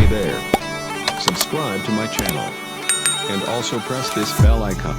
Hey there. Subscribe to my channel. And also press this bell icon.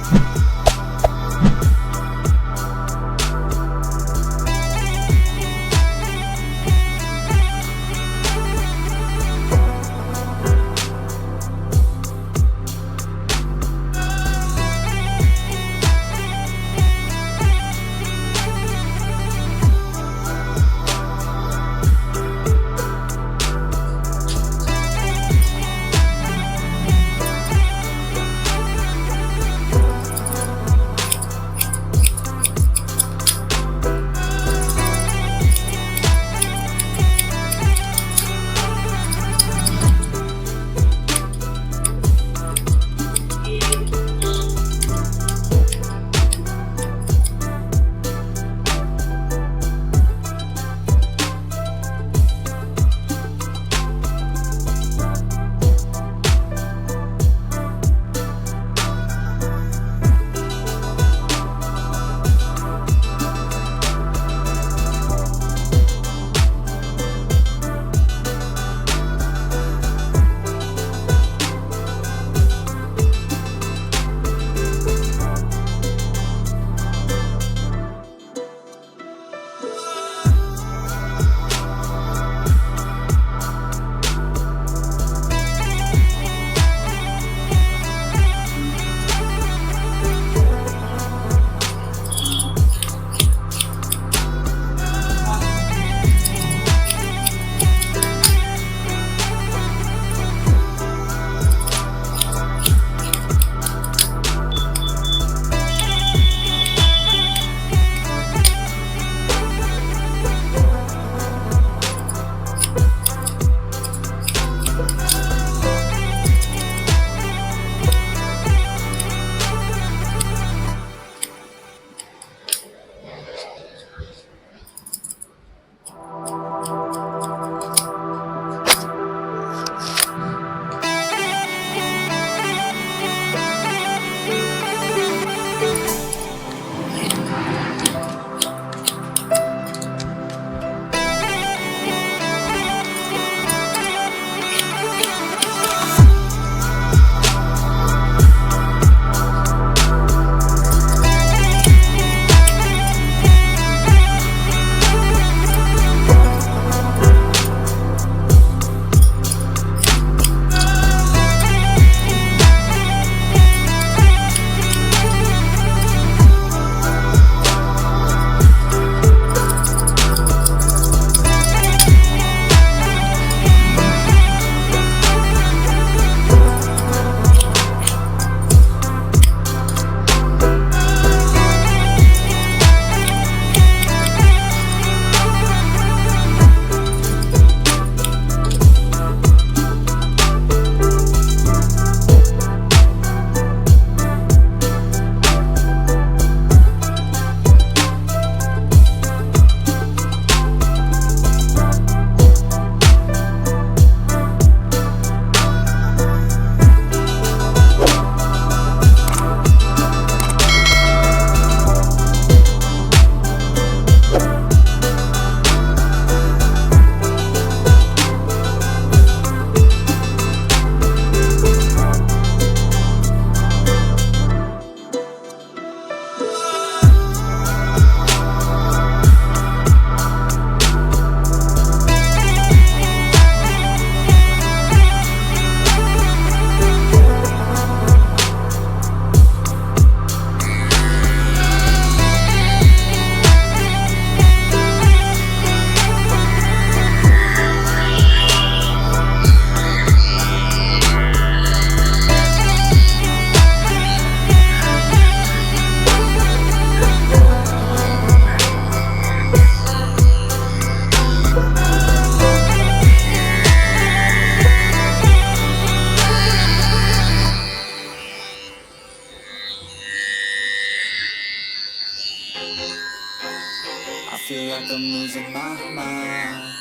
feel like I'm losing my mind.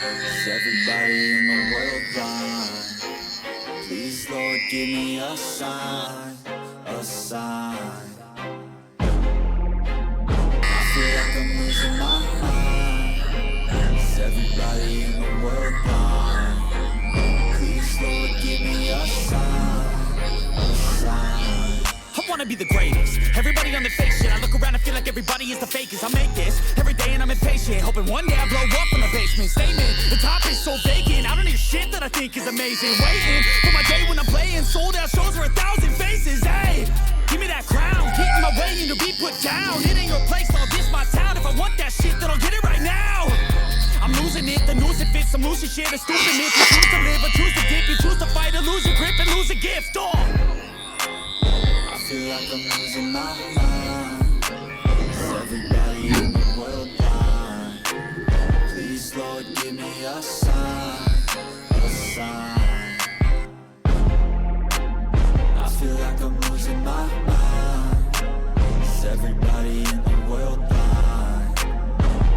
Is everybody in the world blind? Please, Lord, give me a sign, a sign. I feel like I'm losing my mind. Is everybody in the world blind? Please, be the greatest. Everybody on the fake shit, I look around and feel like everybody is the fakest. I make this every day and I'm impatient, hoping one day I blow up from the basement. Statement, the top is so vacant, I don't hear shit that I think is amazing. Waiting for my day when I'm playing sold out shows for 1,000 faces. Hey, give me that crown, get in my way and you'll be put down. It ain't your place, I'll diss my town. If I want that shit, then I'll get it right now. I'm losing it, the news it fits, I'm losing shit. It's stupid if you choose to live or choose to dip. You choose to fight or lose your grip and lose a gift. Oh, I feel like I'm losing my mind. Is everybody in the world blind? Please, Lord, give me a sign, a sign. I feel like I'm losing my mind. Is everybody in the world blind?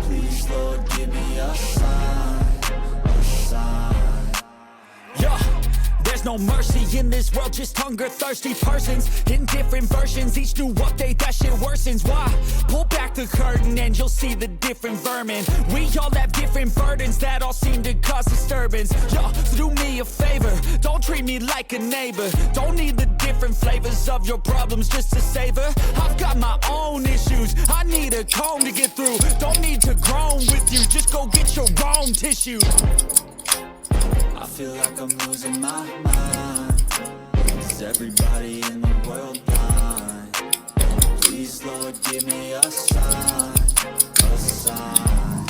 Please, Lord, give me a sign, a sign. yeah. There's no mercy in this world, just hunger-thirsty persons in different versions. Each new update, that shit worsens. Why? Pull back the curtain and you'll see the different vermin. We all have different burdens that all seem to cause disturbance. Yo, so do me a favor, don't treat me like a neighbor. Don't need the different flavors of your problems just to savor. I've got my own issues, I need a comb to get through. Don't need to groan with you, just go get your own tissue. I feel like I'm losing my mind. Is everybody in the world blind? Please, Lord, give me a sign, a sign.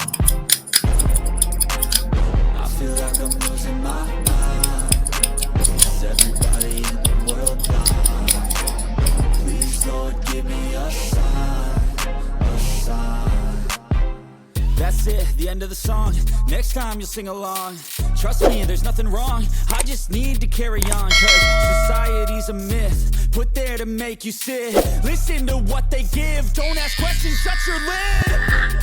I feel like I'm losing my mind. Is everybody in the world blind? Please, Lord, give me a sign, a sign. That's it, the end of the song. Next time you'll sing along. Trust me, there's nothing wrong. I just need to carry on, cause society's a myth put there to make you sit. Listen to what they give. Don't ask questions, shut your lid.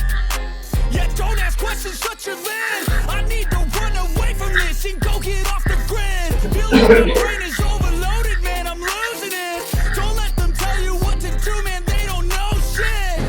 Yeah, don't ask questions, shut your lid. I need to run away from this and go get off the grid. Feel like my brain is overloaded, man, I'm losing it. Don't let them tell you what to do, man, they don't know shit.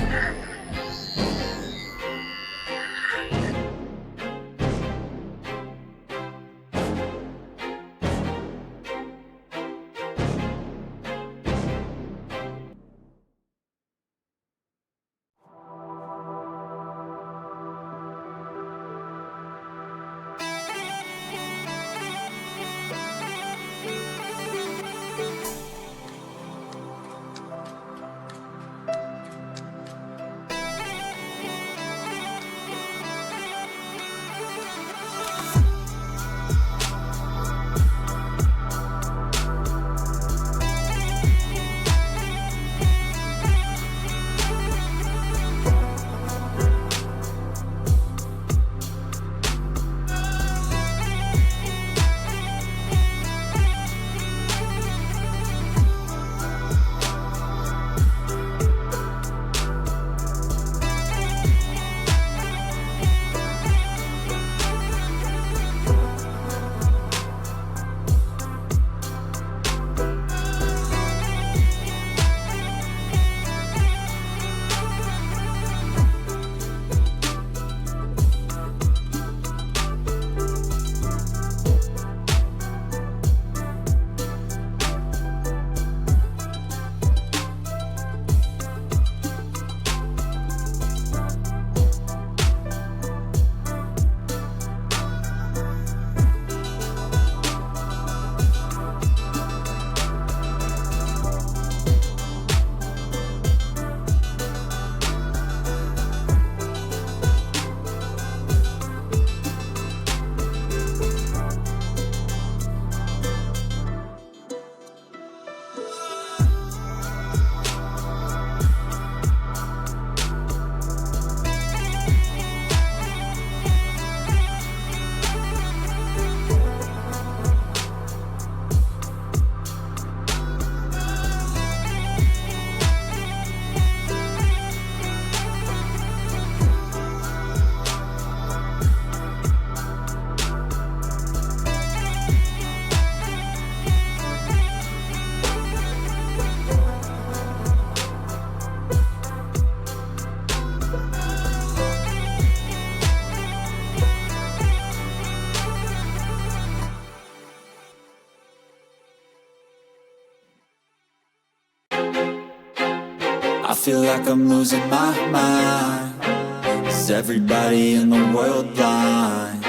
I feel like I'm losing my mind. Is everybody in the world blind?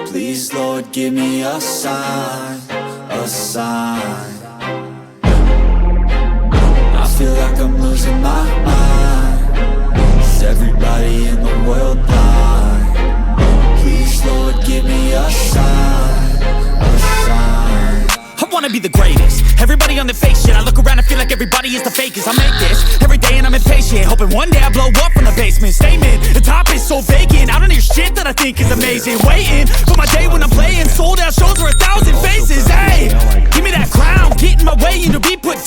Please Lord give me a sign, a sign. I feel like I'm losing my mind. Is everybody in the world blind? Please Lord give me a sign, a sign. I wanna be the greatest. Everybody on the fake shit. I look around and feel like everybody is the fakest. I make this every day and I'm impatient, hoping one day I blow up from the basement. Statement, the top is so vacant. I don't hear shit that I think is amazing. Waiting for my day when I'm playing sold out shows for 1,000 faces. Hey, give me that crown, get in my way and to be put down.